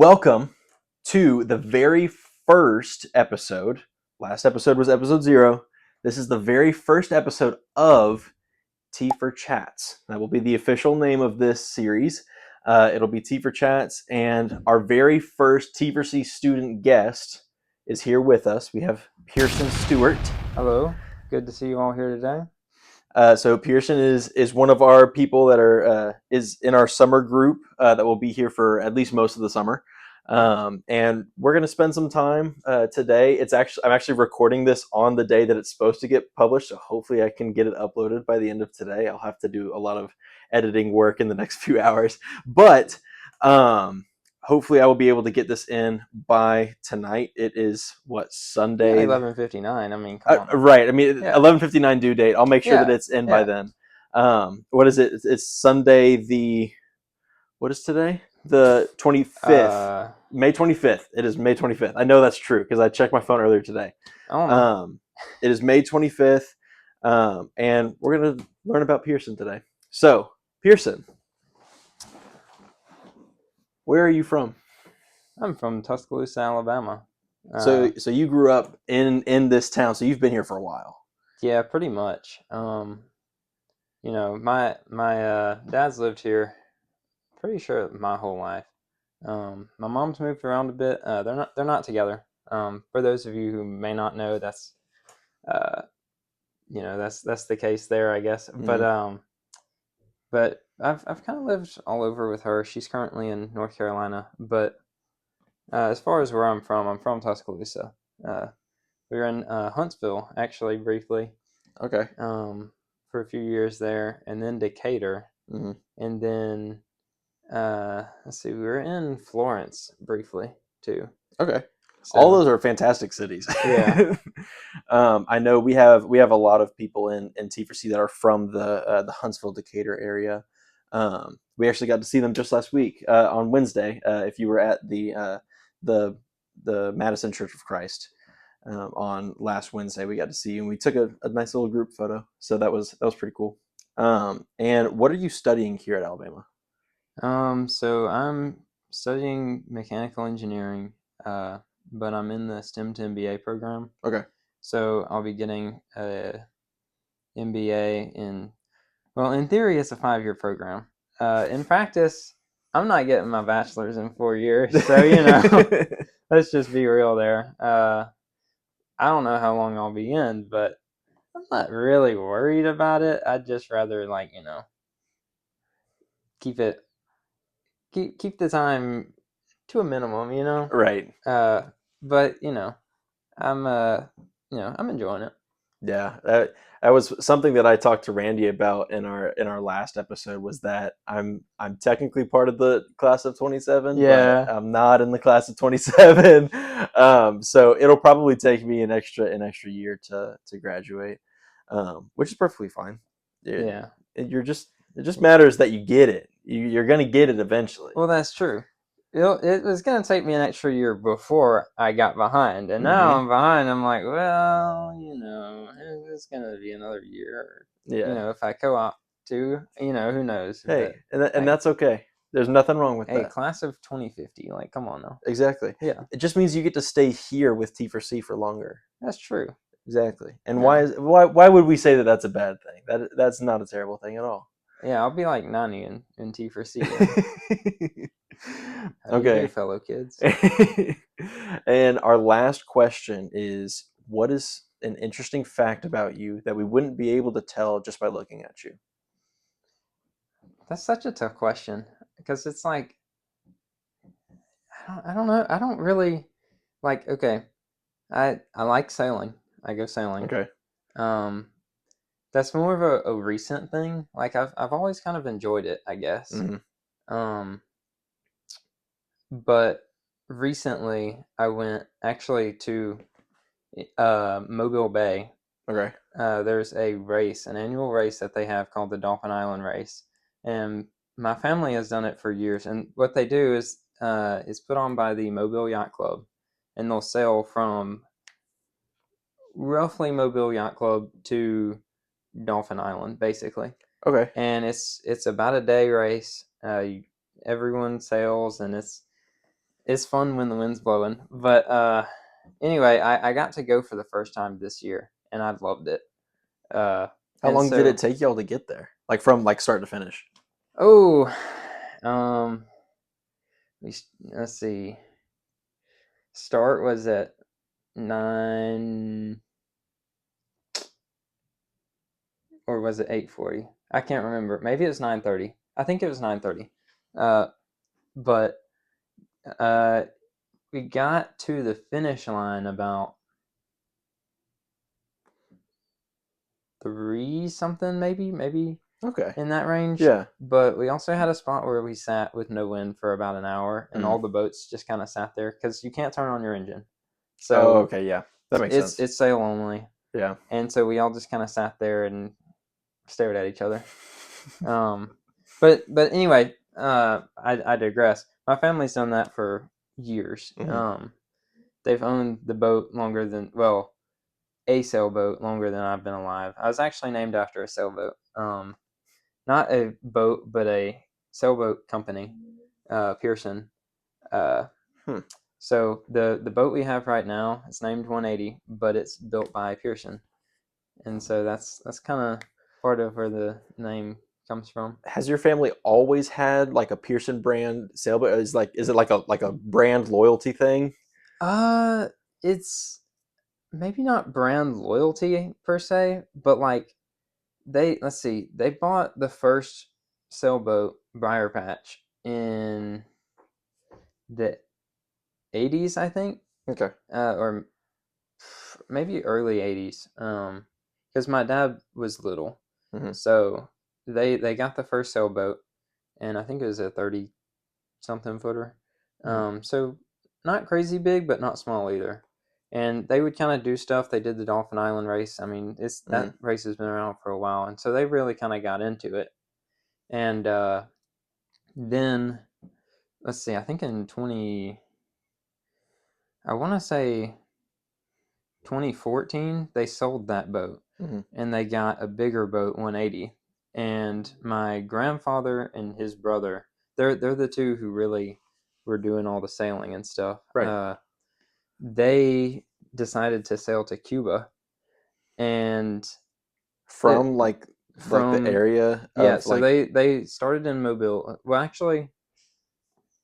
Welcome to the very first episode. Last episode was episode 0. This is the very first episode of T4Chats. That will be the official name of this series. It'll be T4Chats, and our very first T4C student guest is here with us. We have Pearson Stewart. Hello, good to see you all here today. So Pearson is one of our people that is in our summer group that will be here for at least most of the summer, and we're going to spend some time today. I'm actually recording this on the day that it's supposed to get published, so hopefully I can get it uploaded by the end of today. I'll have to do a lot of editing work in the next few hours, but hopefully I will be able to get this in by tonight. It is Sunday? Yeah, 11:59. I mean, come on. Right. I mean, 11:59 due date. I'll make sure that it's in by then. What is it? It's Sunday. What is today? The 25th. May 25th. It is May 25th. I know that's true because I checked my phone earlier today. It is May 25th, and we're going to learn about Pearson today. So, Pearson, where are you from? I'm from Tuscaloosa, Alabama. So you grew up in this town, so you've been here for a while. Yeah, pretty much. My dad's lived here pretty sure my whole life. My mom's moved around a bit. They're not together. For those of you who may not know, that's the case there, I guess. Mm-hmm. But I've kind of lived all over with her. She's currently in North Carolina, but as far as where I'm from Tuscaloosa. We were in Huntsville, actually, briefly. Okay. For a few years there, and then Decatur. Mm-hmm. And then, let's see, we were in Florence briefly, too. Okay. So, all those are fantastic cities. Yeah. I know we have a lot of people in T4C that are from the Huntsville, Decatur area. We actually got to see them just last week on Wednesday. If you were at the Madison Church of Christ on last Wednesday, we got to see you, and we took a nice little group photo. So that was pretty cool. And what are you studying here at Alabama? So I'm studying mechanical engineering, but I'm in the STEM to MBA program. Okay. So I'll be getting a MBA in theory, it's a 5-year program. In practice, I'm not getting my bachelor's in 4 years. So, let's just be real there. I don't know how long I'll be in, but I'm not really worried about it. I'd just rather, keep the time to a minimum, Right. But I'm enjoying it. Yeah, that was something that I talked to Randy about in our last episode. Was that I'm technically part of the class of 27, Yeah. but I'm not in the class of 27. So it'll probably take me an extra year to graduate, which is perfectly fine. Yeah. It just matters that you get it. You're gonna get it eventually. Well, that's true. It was going to take me an extra year before I got behind. And now I'm behind. I'm like, well, it's going to be another year. Yeah. If I co-op too, who knows? Hey, and that's okay. There's nothing wrong with that. Hey, class of 2050. Like, come on now. Exactly. Yeah. It just means you get to stay here with T4C for longer. That's true. Exactly. And why would we say that that's a bad thing? That's not a terrible thing at all. Yeah, I'll be like 90 in T4C. Okay, fellow kids. And our last question is, what is an interesting fact about you that we wouldn't be able to tell just by looking at you? That's such a tough question because it's like, I don't know. I don't really like, okay, I like sailing. I go sailing. Okay. That's more of a recent thing. Like I've always kind of enjoyed it, I guess. Mm-hmm. But recently I went actually to Mobile Bay. Okay. There's an annual race that they have called the Dolphin Island Race, and my family has done it for years. And what they do is put on by the Mobile Yacht Club, and they'll sail from roughly Mobile Yacht Club to Dolphin Island, basically. Okay. And it's about a day race. Everyone sails, and it's fun when the wind's blowing. But anyway, I got to go for the first time this year, and I loved it. Uh, How and long did it so, take y'all to get there? Like from like start to finish? oh, um, let's see. Start was at 9, or was it 8:40? I can't remember. Maybe it was 9:30. I think it was 9:30. Uh, but uh, we got to the finish line about 3 something, maybe Okay. in that range. Yeah. But we also had a spot where we sat with no wind for about an hour, and Mm. all the boats just kind of sat there because you can't turn on your engine. Oh, So okay. Yeah, that makes it's sense. it's sail only, Yeah. and so we all just kind of sat there and stared at each other. Um, but anyway, I digress. My family's done that for years. Hmm. They've owned the boat longer than, well, a sailboat longer than I've been alive. I was actually named after a sailboat. Not a boat, but a sailboat company, Pearson. Uh, Hmm. so the boat we have right now, it's named 180, but it's built by Pearson, and so that's kind of part of where the name comes from. Has your family always had like a Pearson brand sailboat? Is it like a brand loyalty thing? Uh, it's maybe not brand loyalty per se, but like let's see, they bought the first sailboat Briar Patch in the 80s, I think, Okay. or maybe early 80s. Because my dad was little, Hmm. so they got the first sailboat, and I think it was a 30 something footer. Hmm. So not crazy big, but not small either. And they would kind of do stuff. They did the Dolphin Island race. I mean, it's that Hmm. race has been around for a while, and so they really kind of got into it. And then let's see, I think in 20, I want to say 2014, they sold that boat, Hmm. and they got a bigger boat, 180. And my grandfather and his brother, they're the two who really were doing all the sailing and stuff. Right. They decided to sail to Cuba, and it From like the from area yeah. of So like. they started in Mobile. Well, actually,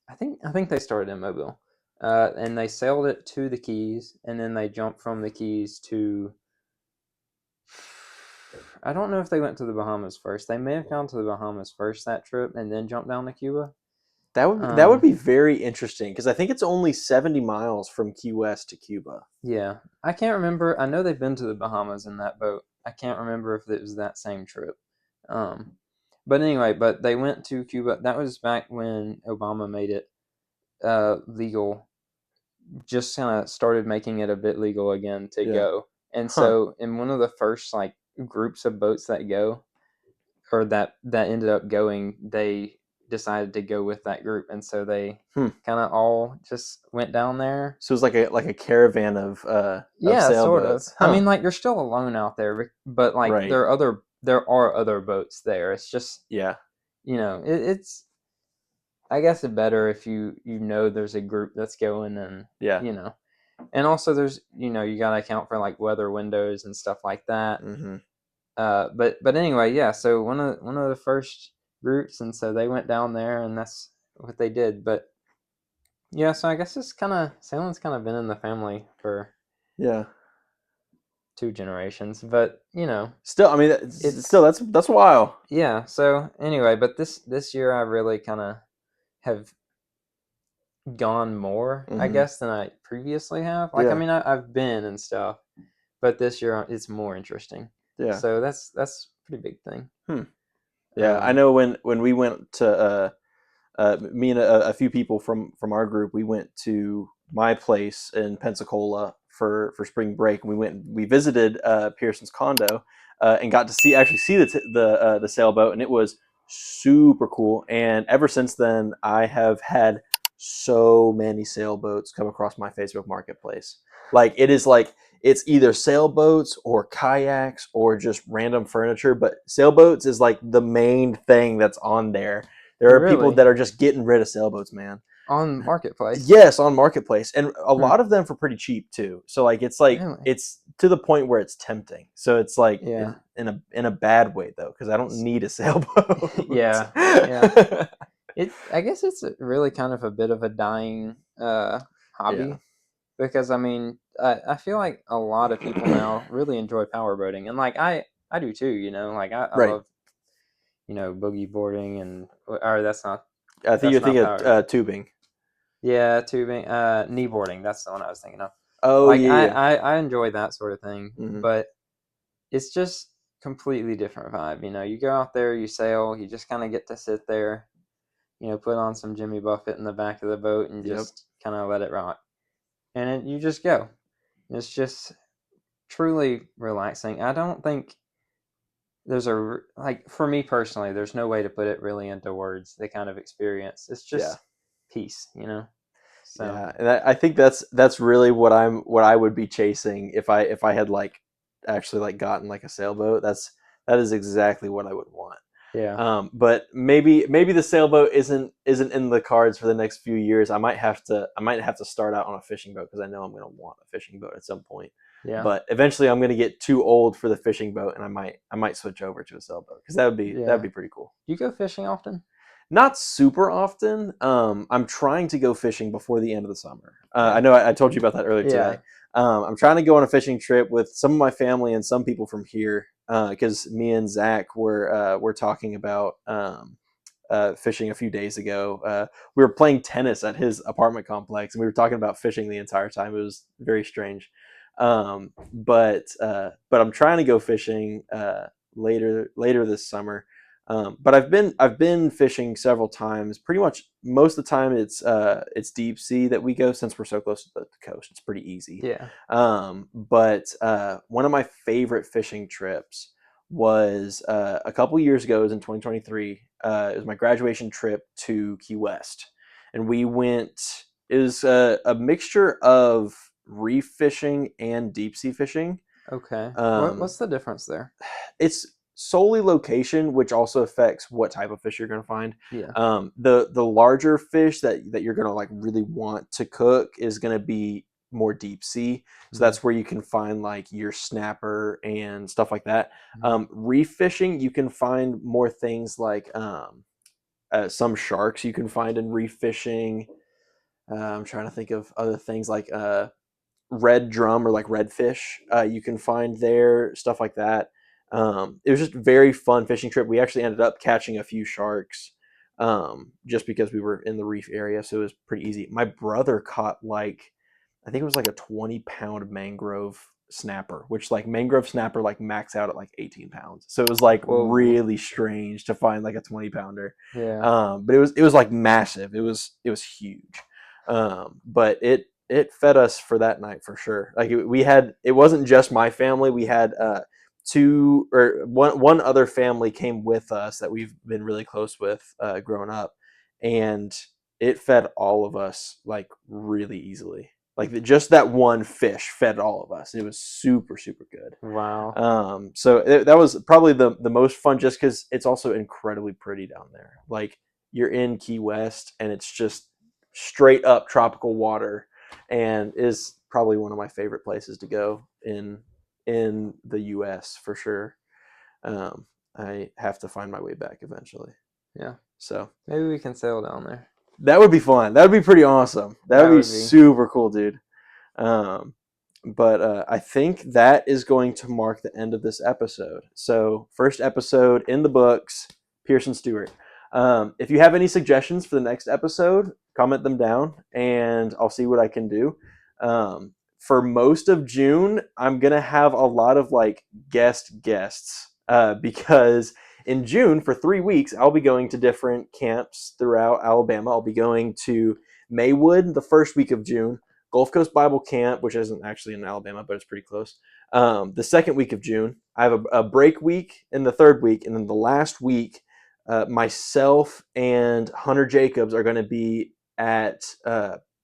I think they started in Mobile, and they sailed it to the Keys, and then they jumped from the Keys to. I don't know if they went to the Bahamas first. They may have gone to the Bahamas first that trip, and then jumped down to Cuba. That would be very interesting because I think it's only 70 miles from Key West to Cuba. Yeah, I can't remember. I know they've been to the Bahamas in that boat. I can't remember if it was that same trip. Um, but anyway, but they went to Cuba. That was back when Obama made it legal, just kind of started making it a bit legal again to Yeah. go. And Huh. so, in one of the first like groups of boats that go, or that ended up going, they decided to go with that group, and so they Hmm. kind of all just went down there. So it was like a caravan of Yeah, sort of. sailboats. I Huh. mean, like you're still alone out there, but like Right. there are other boats there. It's just Yeah. it's I guess it better if you know there's a group that's going, and Yeah. you know, and also there's you got to account for like weather windows and stuff like that. Hmm. But anyway, yeah. So one of the first groups, and so they went down there, and that's what they did. But yeah, so I guess it's kind of sailing's kind of been in the family for Yeah. 2 generations. But Still, I mean, still it's that's wild. yeah. So anyway, but this year I really kind of have gone more, I Hmm. guess, than I previously have. Like, I Yeah. mean, I've been and stuff, but this year it's more interesting. Yeah. So that's a pretty big thing. Hmm. Yeah. I Um, know when we went to me and a few people from our group, we went to my place in Pensacola for spring break, and we visited Pearson's condo and got to see the sailboat, and it was super cool. And ever since then, I have had so many sailboats come across my Facebook Marketplace. Like it is like it's either sailboats or kayaks or just random furniture, but sailboats is like the main thing that's on there. There are people really, that are just getting rid of sailboats, man. On Marketplace. Yes, on Marketplace, and a Hmm. lot of them for pretty cheap too. So like Really? it's to the point where it's tempting. So it's like Yeah. in a bad way though, because I don't need a sailboat. Yeah. Yeah. I guess it's really kind of a bit of a dying Yeah. hobby because I mean I feel like a lot of people now really enjoy power boating and like I do too. You know, like I Right. love boogie boarding and or I think you're that's not thinking of power. tubing. Yeah, tubing, knee boarding. That's the one I was thinking of. Oh Like yeah, I enjoy that sort of thing, yeah. Hmm. but it's just completely different vibe. You know, you go out there, you sail, you just kind of get to sit there, put on some Jimmy Buffett in the back of the boat and Yep. just kind of let it rock. And you just go. It's just truly relaxing. I don't think like for me personally, there's no way to put it really into words. The kind of experience. It's Yeah. just peace. So Yeah, and I think that's really what I would be chasing if I had like actually like gotten like a sailboat. That is exactly what I would want. yeah, But maybe the sailboat isn't in the cards for the next few years. I might have to start out on a fishing boat because I know I'm going to want a fishing boat at some point. yeah, But eventually, I'm going to get too old for the fishing boat, and I might switch over to a sailboat because that would yeah. be pretty cool. Do you go fishing often? Not super often. I'm trying to go fishing before the end of the summer. I Yeah, know I told you about that earlier today. yeah. I'm trying to go on a fishing trip with some of my family and some people from here because me and Zach were talking about fishing a few days ago. We were playing tennis at his apartment complex, and we were talking about fishing the entire time. It was very strange. But I'm trying to go fishing later this summer. But I've been fishing several times. Pretty much most of the time it's deep sea that we go since we're so close to the coast. It's pretty easy. Yeah. But one of my favorite fishing trips was a couple years ago. It was in 2023. It was my graduation trip to Key West, and we went. It was a mixture of reef fishing and deep sea fishing. Okay. Um, What's the difference there? it's solely location, which also affects what type of fish you're going to find. Yeah. The larger fish that you're going to like really want to cook is going to be more deep sea. So Hmm. that's where you can find like your snapper and stuff like that. Hmm. Reef fishing, you can find more things like some sharks you can find in reef fishing. I'm trying to think of other things like red drum or like redfish you can find there, stuff like that. It was just a very fun fishing trip. We actually ended up catching a few sharks just because we were in the reef area, so it was pretty easy. My brother caught like I think it was like a 20-pound mangrove snapper, which like mangrove snapper like max out at like 18 pounds. So it was like Whoa. really strange to find like a 20-pounder. Yeah. But it was like massive. It was huge. But it fed us for that night for sure. Like we had it wasn't just my family. We had two or one other family came with us that we've been really close with growing up, and it fed all of us like really easily. Like just that one fish fed all of us. It was super good. Wow. That was probably the most fun, just because it's also incredibly pretty down there. Like you're in Key West, and it's just straight up tropical water, and is probably one of my favorite places to go in the U.S. for sure. Um, I have to find my way back eventually. Yeah. So Maybe we can sail down there. that would be fun. That would be pretty awesome. That That would be would be. super cool, dude. Um, but I think that is going to mark the end of this episode. So, first episode in the books, Pearson Stewart. If you have any suggestions for the next episode, comment them down and I'll see what I can do. For most of June, I'm going to have a lot of like guests because in June, for 3 weeks, I'll be going to different camps throughout Alabama. I'll be going to Maywood the first week of June. Gulf Coast Bible Camp, which isn't actually in Alabama, but it's pretty close. The second week of June, I have a break week in the third week, and then the last week, myself and Hunter Jacobs are going to be at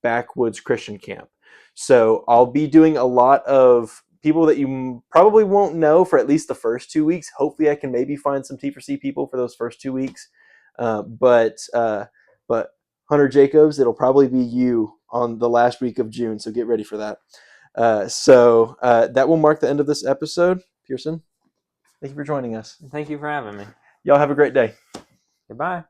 Backwoods Christian Camp. So I'll be doing a lot of people that you probably won't know for at least the first 2 weeks. Hopefully, I can maybe find some T4C people for those first 2 weeks. Uh, but uh, but Hunter Jacobs, it'll probably be you on the last week of June, so get ready for that. So that will mark the end of this episode. Pearson, thank you for joining us. Thank you for having me. Y'all have a great day. Goodbye.